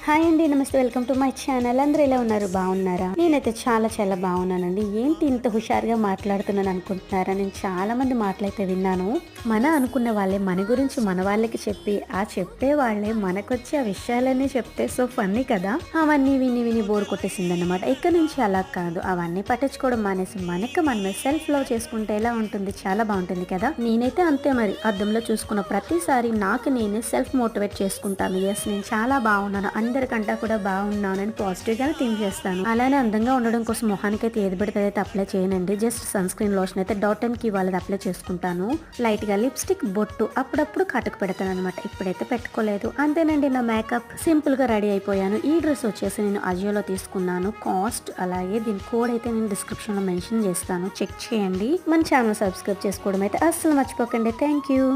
Hi అండి, నమస్తే, welcome to my channel. అందరూ ఎలా ఉన్నారు? బాగున్నారా? నేనైతే చాలా బాగున్నానండి. ఏంటి ఇంత హుషారుగా మాట్లాడుతున్నాను అనుకుంటున్నారా? నేను చాలా మంది మాటలైతే విన్నాను. మన అనుకున్న వాళ్ళే మన గురించి మన వాళ్ళకి చెప్పి, ఆ చెప్పే వాళ్ళే మనకొచ్చి ఆ విషయాలన్నీ చెప్తే సో ఫన్నీ కదా. అవన్నీ విని బోర్ కొట్టేసిందన్నమాట. ఇక్కడ నుంచి అలా కాదు, అవన్నీ పట్టించుకోవడం మానేసి మనకి మనమే సెల్ఫ్ లవ్ చేసుకుంటే ఎలా ఉంటుంది? చాలా బాగుంటుంది కదా. నేనైతే అంతే మరి. అద్దంలో చూసుకున్న ప్రతిసారి నాకు నేనే సెల్ఫ్ మోటివేట్ చేసుకుంటాను. ఎస్, నేను చాలా బాగున్నాను, అందరికంటా కూడా బాగున్నానని పాజిటివ్ గానే థింక్ చేస్తాను. అలానే అందంగా ఉండడం కోసం మొహానికి అయితే ఏది పెడితే అయితే అప్లై చేయనండి. జస్ట్ సన్ స్క్రీన్ లోషన్ అయితే .9 వాళ్ళది అప్లై చేసుకుంటాను. లైట్ గా లిప్స్టిక్, బొట్టు అప్పుడప్పుడు కటుకు పెడతాను అనమాట. ఇప్పుడైతే పెట్టుకోలేదు. అంతేనండి, నా మేకప్ సింపుల్ గా రెడీ అయిపోయాను. ఈ డ్రెస్ వచ్చేసి నేను అజియోలో తీసుకున్నాను. కాస్ట్ అలాగే దీని కోడ్ అయితే నేను డిస్క్రిప్షన్ లో మెన్షన్ చేస్తాను, చెక్ చేయండి. మన ఛానల్ సబ్స్క్రైబ్ చేసుకోవడం అయితే అస్సలు మర్చిపోకండి. Thank you.